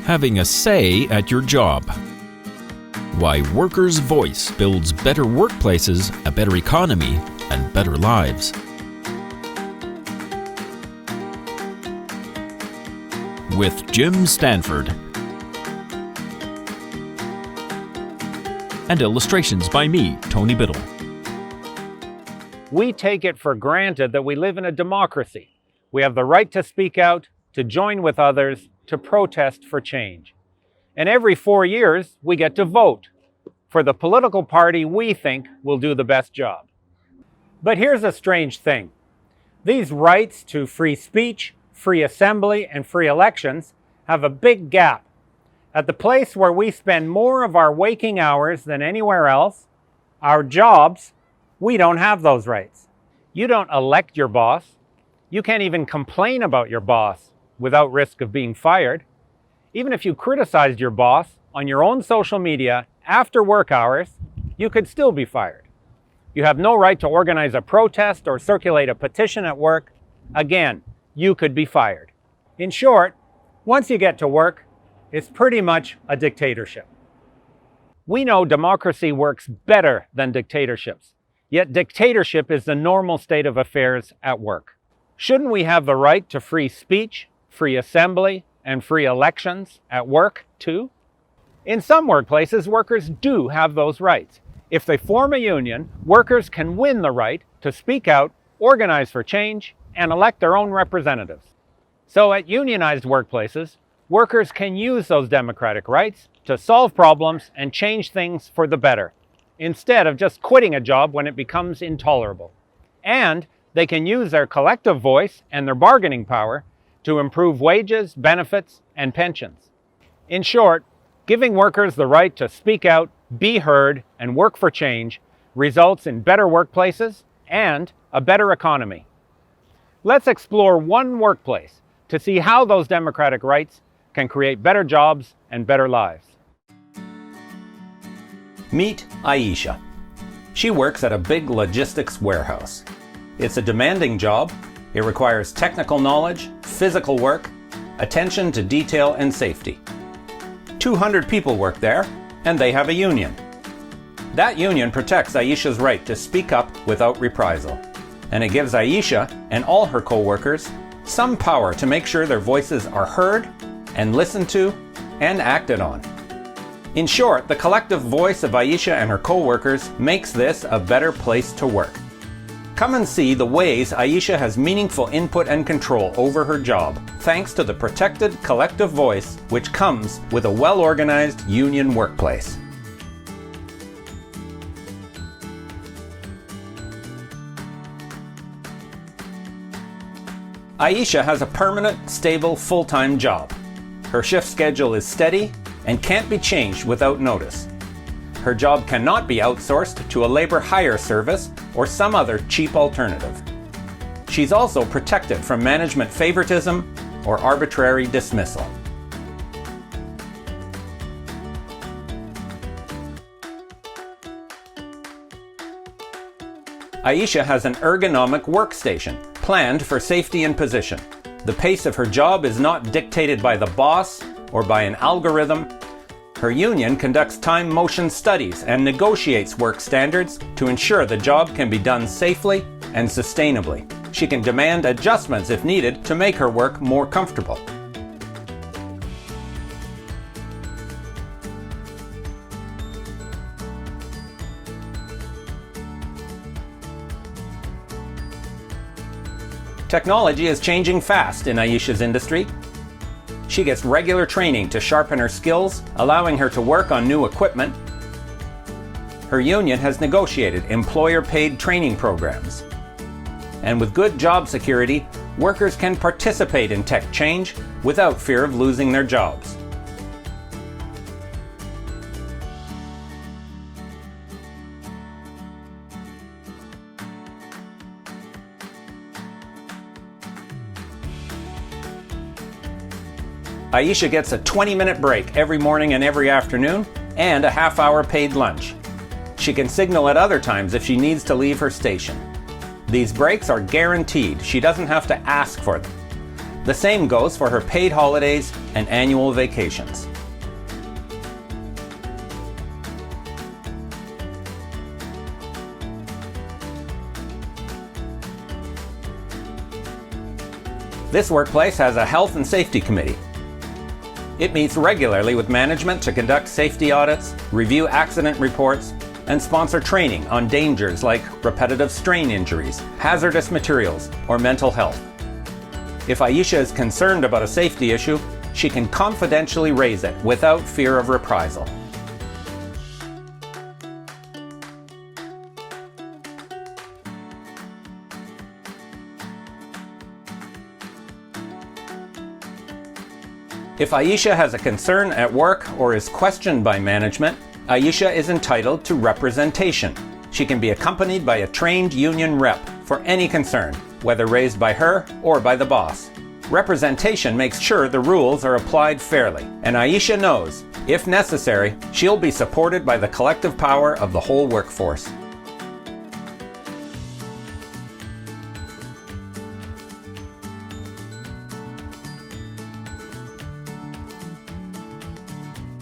Having a say at your job. Why workers' voice builds better workplaces, a better economy, and better lives. With Jim Stanford. And illustrations by me, Tony Biddle. We take it for granted that we live in a democracy. We have the right to speak out, to join with others, to protest for change. And every 4 years, we get to vote for the political party we think will do the best job. But here's a strange thing. These rights to free speech, free assembly, and free elections have a big gap. At the place where we spend more of our waking hours than anywhere else, our jobs, we don't have those rights. You don't elect your boss. You can't even complain about your boss without risk of being fired. Even if you criticized your boss on your own social media after work hours, you could still be fired. You have no right to organize a protest or circulate a petition at work. Again, you could be fired. In short, once you get to work, it's pretty much a dictatorship. We know democracy works better than dictatorships, yet dictatorship is the normal state of affairs at work. Shouldn't we have the right to free speech, free assembly, and free elections at work, too? In some workplaces, workers do have those rights. If they form a union, workers can win the right to speak out, organize for change, and elect their own representatives. So at unionized workplaces, workers can use those democratic rights to solve problems and change things for the better, instead of just quitting a job when it becomes intolerable. And they can use their collective voice and their bargaining power to improve wages, benefits, and pensions. In short, giving workers the right to speak out, be heard, and work for change results in better workplaces and a better economy. Let's explore one workplace to see how those democratic rights can create better jobs and better lives. Meet Aisha. She works at a big logistics warehouse. It's a demanding job. It requires technical knowledge, physical work, attention to detail and safety. 200 people work there, and they have a union. That union protects Aisha's right to speak up without reprisal, and it gives Aisha and all her co-workers some power to make sure their voices are heard and listened to and acted on. In short, the collective voice of Aisha and her co-workers makes this a better place to work. Come and see the ways Aisha has meaningful input and control over her job, thanks to the protected collective voice which comes with a well-organized union workplace. Aisha has a permanent, stable, full-time job. Her shift schedule is steady and can't be changed without notice. Her job cannot be outsourced to a labor hire service or some other cheap alternative. She's also protected from management favoritism or arbitrary dismissal. Aisha has an ergonomic workstation planned for safety and position. The pace of her job is not dictated by the boss or by an algorithm. Her union conducts time motion studies and negotiates work standards to ensure the job can be done safely and sustainably. She can demand adjustments if needed to make her work more comfortable. Technology is changing fast in Aisha's industry. She gets regular training to sharpen her skills, allowing her to work on new equipment. Her union has negotiated employer-paid training programs. And with good job security, workers can participate in tech change without fear of losing their jobs. Aisha gets a 20-minute break every morning and every afternoon, and a half-hour paid lunch. She can signal at other times if she needs to leave her station. These breaks are guaranteed. She doesn't have to ask for them. The same goes for her paid holidays and annual vacations. This workplace has a health and safety committee. It meets regularly with management to conduct safety audits, review accident reports, and sponsor training on dangers like repetitive strain injuries, hazardous materials, or mental health. If Aisha is concerned about a safety issue, she can confidentially raise it without fear of reprisal. If Aisha has a concern at work or is questioned by management, Aisha is entitled to representation. She can be accompanied by a trained union rep for any concern, whether raised by her or by the boss. Representation makes sure the rules are applied fairly, and Aisha knows, if necessary, she'll be supported by the collective power of the whole workforce.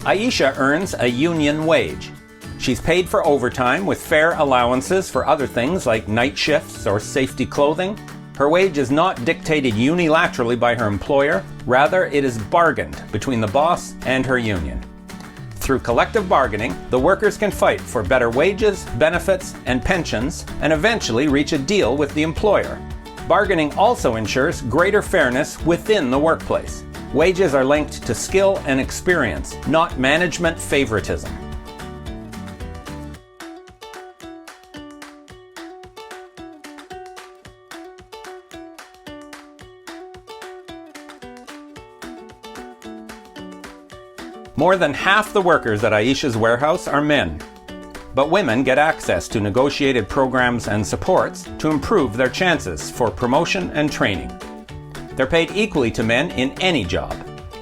Aisha earns a union wage. She's paid for overtime with fair allowances for other things like night shifts or safety clothing. Her wage is not dictated unilaterally by her employer, rather it is bargained between the boss and her union. Through collective bargaining, the workers can fight for better wages, benefits, and pensions, and eventually reach a deal with the employer. Bargaining also ensures greater fairness within the workplace. Wages are linked to skill and experience, not management favoritism. More than half the workers at Aisha's warehouse are men, but women get access to negotiated programs and supports to improve their chances for promotion and training. They're paid equally to men in any job.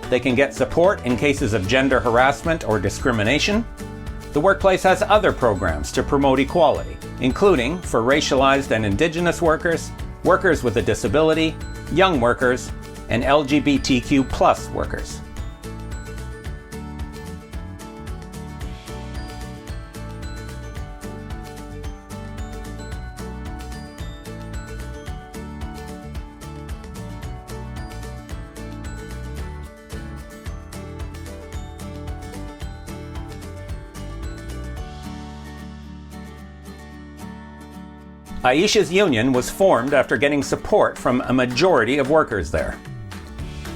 They can get support in cases of gender harassment or discrimination. The workplace has other programs to promote equality, including for racialized and Indigenous workers, workers with a disability, young workers, and LGBTQ+ workers. Aisha's union was formed after getting support from a majority of workers there.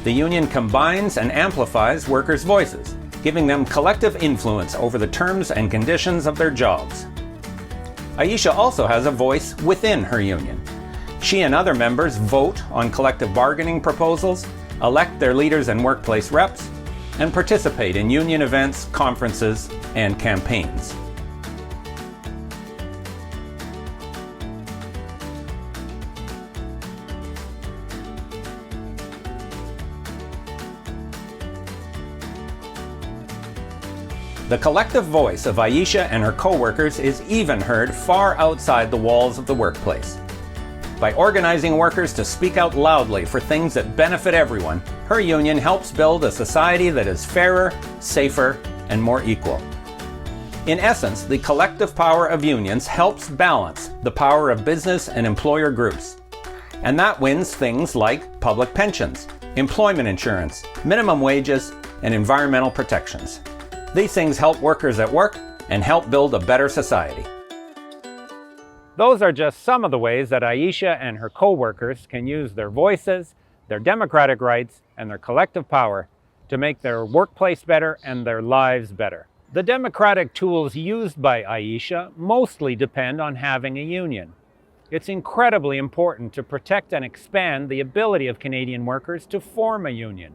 The union combines and amplifies workers' voices, giving them collective influence over the terms and conditions of their jobs. Aisha also has a voice within her union. She and other members vote on collective bargaining proposals, elect their leaders and workplace reps, and participate in union events, conferences, and campaigns. The collective voice of Aisha and her co-workers is even heard far outside the walls of the workplace. By organizing workers to speak out loudly for things that benefit everyone, her union helps build a society that is fairer, safer, and more equal. In essence, the collective power of unions helps balance the power of business and employer groups. And that wins things like public pensions, employment insurance, minimum wages, and environmental protections. These things help workers at work and help build a better society. Those are just some of the ways that Aisha and her co-workers can use their voices, their democratic rights, and their collective power to make their workplace better and their lives better. The democratic tools used by Aisha mostly depend on having a union. It's incredibly important to protect and expand the ability of Canadian workers to form a union,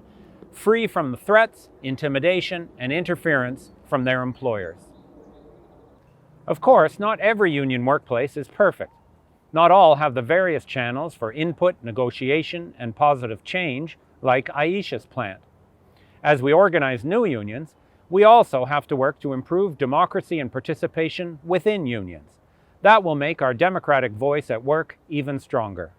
free from the threats, intimidation, and interference from their employers. Of course, not every union workplace is perfect. Not all have the various channels for input, negotiation, and positive change like Aisha's plant. As we organize new unions, we also have to work to improve democracy and participation within unions. That will make our democratic voice at work even stronger.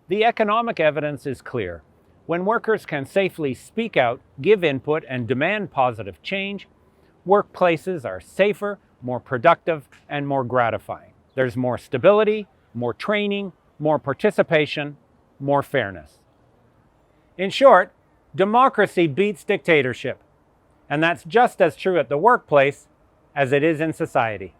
The economic evidence is clear. When workers can safely speak out, give input, and demand positive change, workplaces are safer, more productive, and more gratifying. There's more stability, more training, more participation, more fairness. In short, democracy beats dictatorship. And that's just as true at the workplace as it is in society.